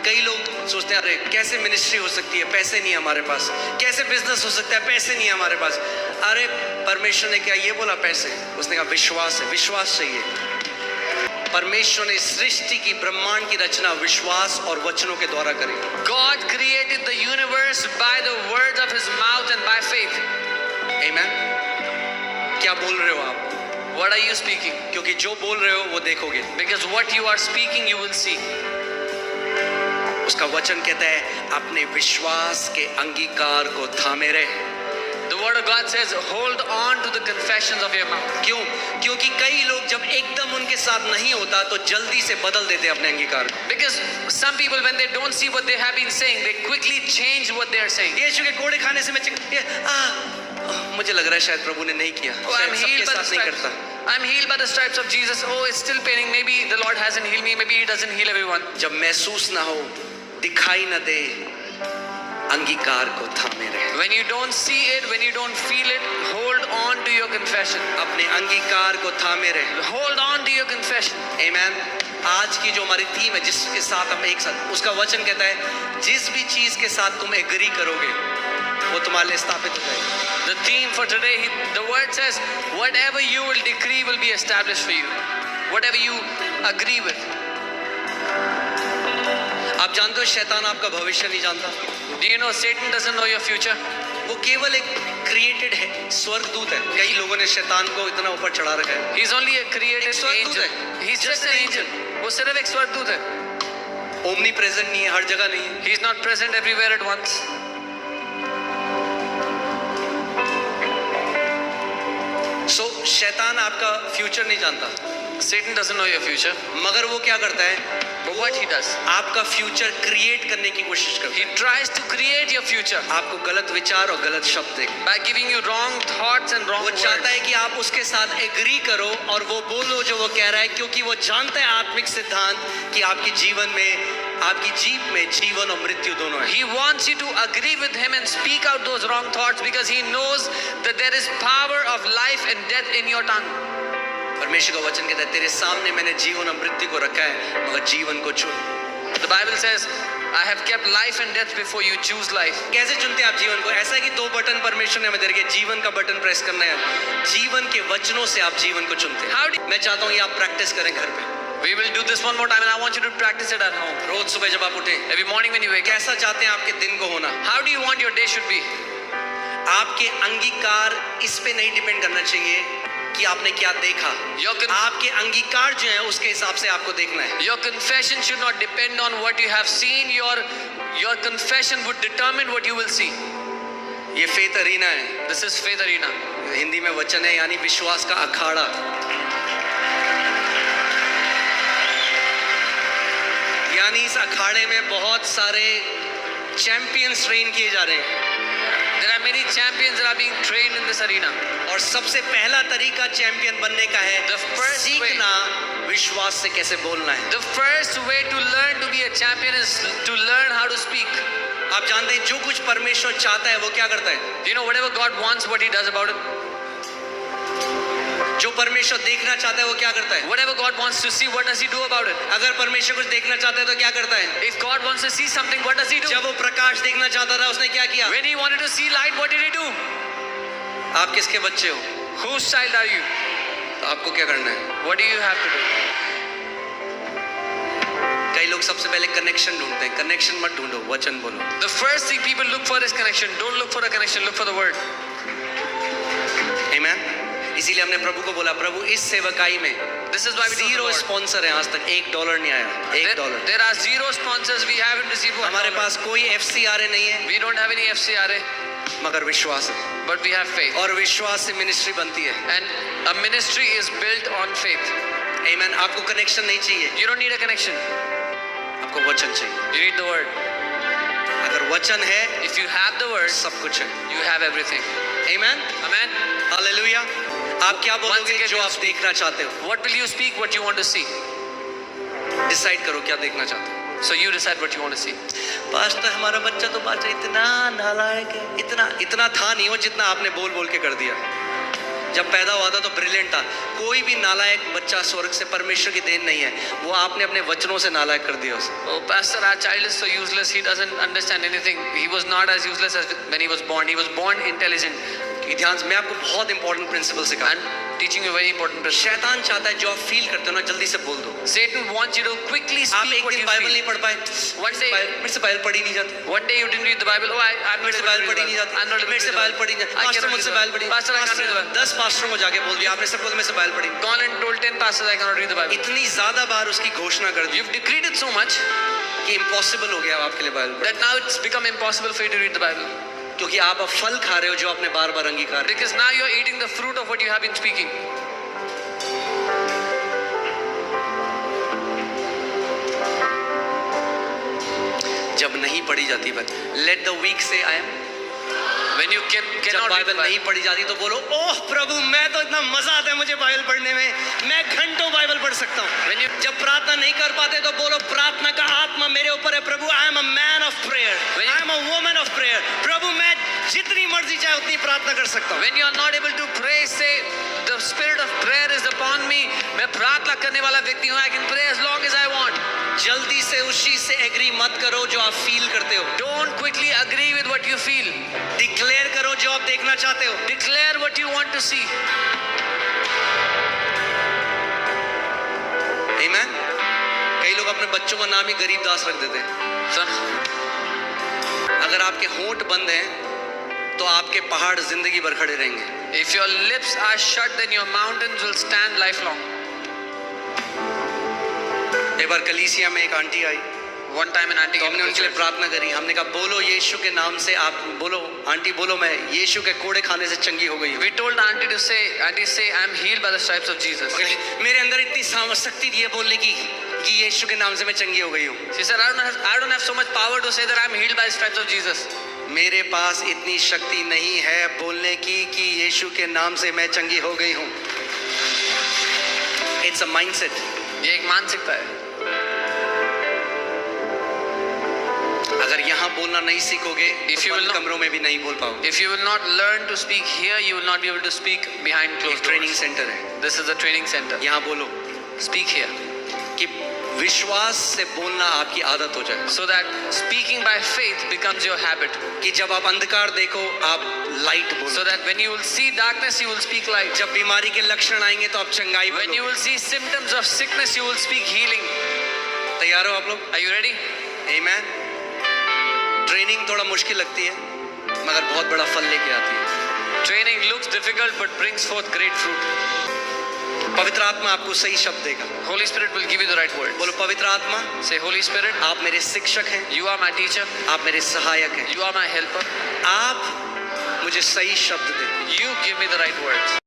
कई लोग सोचते हैं अरे कैसे मिनिस्ट्री हो सकती है, पैसे नहीं है हमारे पास, कैसे बिजनेस हो सकता है, पैसे नहीं है हमारे पास। अरे परमेश्वर ने क्या ये बोला पैसे? उसने कहा विश्वास है, विश्वास चाहिए। परमेश्वर ने सृष्टि की, ब्रह्मांड की रचना विश्वास और वचनों के द्वारा करी। God created the universe by the words of his mouth and by faith. Amen? क्या बोल रहे हो आप? What are you speaking? क्योंकि जो बोल रहे हो वो देखोगे। Because what you are speaking you will see. उसका वचन कहता है अपने विश्वास के अंगीकार को थामे रहे। The word of God says, hold on to the confessions of your mouth. क्यों? क्योंकि कई लोग जब एकदम उनके साथ नहीं होता तो जल्दी से बदल देते हैं अपने अंगीकार को। Because some people when they don't see what they have been saying, they quickly change what they are saying. यीशु के कोड़े खाने से मैं मुझे लग रहा है शायद प्रभु ने नहीं किया, Oh, I'm शायद healed सबके by the साथ नहीं stripes. करता। I'm healed by the stripes of Jesus. Oh, it's still paining. Maybe the Lord hasn't healed me. Maybe He doesn't heal everyone. जब महसूस ना हो, दिखाई ना दे, अंगीकार को थामे रहे। When you don't see it, when you don't feel it, hold on to your confession. अपने अंगीकार को थामे रहे। Hold on to your confession. आमेन। आज की जो हमारी थीम है जिसके साथ हम एक साथ, उसका वचन कहता है जिस भी चीज के साथ तुम एग्री करोगे वो तुम्हारे लिए स्थापित हो जाएगी। The theme for today, the word says, whatever you will decree will be established for you. Whatever you agree with. आप जानते हो शैतान आपका भविष्य नहीं जानता। Do you know Satan doesn't know your future? वो केवल एक क्रिएटेड है, स्वर्गदूत है। कई लोगों ने शैतान को इतना ऊपर चढ़ा रखा है। He's only a created स्वर्गदूत angel. है। He's just an angel. वो सिर्फ एक स्वर्गदूत है. ओमनी प्रेजेंट नहीं है, हर जगह नहीं है। He's not present everywhere at once. सो शैतान आपका फ्यूचर नहीं जानता। Satan doesn't know your future. मगर वो क्या करता है? But what he does? आपका फ्यूचर क्रिएट करने की कोशिश करता He है। tries to create your future आपको गलत विचार और गलत शब्द देगा। by giving you wrong thoughts and wrong वो words. चाहता है कि आप उसके साथ एग्री करो और वो बोलो जो वो कह रहा है, क्योंकि वो जानता है आत्मिक सिद्धांत कि आपकी जीवन में, आपकी जीप में जीवन और मृत्यु दोनों है। He wants you to agree with him and speak out those wrong thoughts because he knows that there is power of life and death in your tongue. परमेश्वर का वचन कहता है तेरे सामने मैंने जीवन और मृत्यु को रखा है, मगर जीवन को चुन। The Bible says, I have kept life and death before you, choose life. कैसे चुनते हैं आप जीवन को? ऐसा है कि 2 बटन परमेश्वर ने हमें दे रखे, जीवन का बटन प्रेस करना है, जीवन के वचनों से आप जीवन को चुनते हैं। मैं चाहता हूँ ये आप प्रैक्टिस करें घर पे। We will do this one more time and I want you to practice it at home. रोज सुबह जब आप उठे, Every morning when you wake up. कैसा चाहते हैं आपके दिन को होना? How do you want your day should be? आपके अंगीकार इस पे नहीं डिपेंड करना चाहिए कि आपने क्या देखा। आपके अंगीकार जो है उसके हिसाब से आपको देखना है। Your confession should not depend on what you have seen. Your confession would determine what you will see. ये फेथ अरीना है। This is faith arena. Hindi में वचन है यानी विश्वास का अखाड़ा। यानी इस अखाड़े में बहुत सारे चैंपियंस ट्रेन किए जा रहे हैं। There are many champions that are being trained in this arena. और सबसे पहला तरीका चैंपियन बनने का है The first सीखना विश्वास से कैसे बोलना है। The first way to learn to be a champion is to learn how to speak. आप जानते हैं जो कुछ परमेश्वर चाहता है वो क्या करता है? Do you know whatever God wants, what He does about it? जो परमेश्वर देखना चाहता है वो क्या करता है? Whatever God wants to see, what does He do about it? अगर परमेश्वर कुछ देखना चाहता है तो क्या करता है? If God wants to see something, what does He do? जब वो प्रकाश देखना चाहता था उसने क्या किया? When He wanted to see light, what did He do? आप किसके बच्चे हो? Whose child are you? तो आपको क्या करना है? What do you have to do? कई लोग सबसे पहले कनेक्शन ढूंढते हैं। कनेक्शन मत ढूंढो, वचन बोलो। The first thing people look for is connection. Don't look for a connection, look for the word. आमीन। इसीलिए हमने प्रभु को बोला, प्रभु इस सेवकाई में This is why we zero don't sponsor है, आज तक $1 नहीं आया। $1। There are zero sponsors. We haven't received $1. हमारे पास कोई FCRA नहीं है, We don't have any FCRA, मगर विश्वास है। but we have faith. और विश्वास से मिनिस्ट्री बनती है। And a ministry is built on faith. आमीन। आपको कनेक्शन नहीं चाहिए, You don't need a connection. आपको वचन चाहिए। You need the word. अगर वचन है, If you have the word, सब कुछ है। you have everything. आमीन। Amen. हालेलुया। आप क्या बोलोगे again, जो आप देखना चाहते हो? What will you speak? What you want to see. Decide करो क्या देखना चाहते हो। So you decide what you want to see. Pastor हमारा बच्चा तो बात इतना नालायक है, इतना था नहीं वो जितना आपने बोल बोल के कर दिया। जब पैदा हुआ था तो ब्रिलियंट था। कोई भी नालायक बच्चा स्वर्ग से परमेश्वर की देन नहीं है, वो आपने अपने वचनों से नालायक कर दिया उसे। Oh, Pastor, our child is so useless. He doesn't understand anything. He was not as useless as when he was born. He was born intelligent. कि ध्यान से, मैं आपको बहुत इंपॉर्टेंट प्रिंसिपल सिखा। I'm teaching you a very important principle. शैतान चाहता है जो आप फील करते हो ना जल्दी से बोल दो। Satan wants you to quickly आप speak एक what दिन you बाइबल feel. नहीं पढ़ पाए, One day- मेरे से बाइबल पढ़ी नहीं जाती, One day you didn't read the Bible. Oh, I'm मेरे not से able to बाइबल read पढ़ी the नहीं Bible. जाती, I'm not able to मेरे से read the बाइबल Bible. पढ़ी नहीं जाती, I पास्टर cannot मुझसे read the बाइबल Bible. पढ़ी, Pastor, I can't read the Bible. 10 पास्टरों को जाके बोल दिया आपने, सबको तो मेरे से बाइबल पढ़ी। Gone and told 10 pastors I cannot read the Bible. इतनी ज्यादा बार उसकी घोषणा कर दी You've decreed it so much कि इम्पॉसिबल हो गया अब आपके लिए Bible, that now it's become impossible for you to read the Bible. क्योंकि आप अब फल खा रहे हो जो आपने बार बार अंगीकार किया। Because now you're eating the fruit of what you have been speaking. जब नहीं पढ़ी जाती बात, लेट द वीक से आई एम। When you जब cannot read the Bible Bible. नहीं पढ़ी जाती तो बोलो, ओह प्रभु मैं तो इतना मजा आता है मुझे बाइबल पढ़ने में, मैं घंटों बाइबल पढ़ सकता हूँ। When you- जब प्रार्थना नहीं कर पाते तो बोलो, प्रार्थना का आत्मा मेरे ऊपर है प्रभु, I am a man of prayer, When I you- am a woman of prayer. प्रभु मैं जितनी मर्जी चाहे उतनी प्रार्थना कर सकता हूँ। When you are not able to pray, say the spirit of prayer is upon me. मैं प्रार्थना करने वाला व्यक्ति हूँ. I can pray as long as I want. जल्दी से उस चीज से एग्री मत करो जो आप फील करते हो, Don't quickly agree with what you feel. Declare करो जो आप देखना चाहते हो। Declare what you want to see. आमीन। कई लोग अपने बच्चों का नाम ही गरीब दास रख देते हैं। So, अगर आपके होंठ बंद हैं तो आपके पहाड़ जिंदगी भर खड़े रहेंगे। if your lips are shut, then your mountains will stand lifelong. एक बार कलीसिया में एक aunty I, One time in तो हमने उनके लिए Antigua, प्रार्थना करी। हमने कहा बोलो यीशु के नाम से, आप बोलो आंटी, बोलो मैं यीशु के कोड़े खाने से चंगी हो गई हूँ। we told auntie to say, auntie say, I'm healed by the stripes of Jesus. मेरे अंदर इतनी शक्ति थी ये बोलने की कि यीशु के नाम से मैं चंगी हो गई हूँ। She said, I don't have so much power to say that I'm healed by the stripes of Jesus. मेरे पास इतनी शक्ति नहीं है बोलने की कि यीशु के नाम से मैं चंगी हो गई हूँ। It's a mindset. ये एक मानसिकता है। अगर यहाँ बोलना नहीं सीखोगे If तो you will बंद not- कमरों में भी नहीं बोल पाओगे। If you will not learn to speak here, you will not be able to speak behind एक closed ट्रेनिंग doors. सेंटर है, This is a training center. यहाँ बोलो Speak here. कि विश्वास से बोलना आपकी आदत हो जाए, So that speaking by faith becomes your habit. कि जब आप अंधकार देखो आप लाइट So बोलो, that when you will see darkness, you will speak light. जब बीमारी के लक्षण आएंगे तो आप चंगाई When you बोलो। will see symptoms of sickness, you will speak healing. तैयार हो आप लोग? Are you ready? आमीन। ट्रेनिंग थोड़ा मुश्किल लगती है मगर बहुत बड़ा फल लेके आती है। Training looks difficult but brings forth great fruit. पवित्र आत्मा आपको सही शब्द देगा। Holy Spirit will give you the right words. बोलो पवित्र आत्मा, Say, Holy Spirit, आप मेरे शिक्षक हैं, you are my teacher, आप मेरे सहायक हैं, you are my helper. आप मुझे सही शब्द दें। You give me the right words.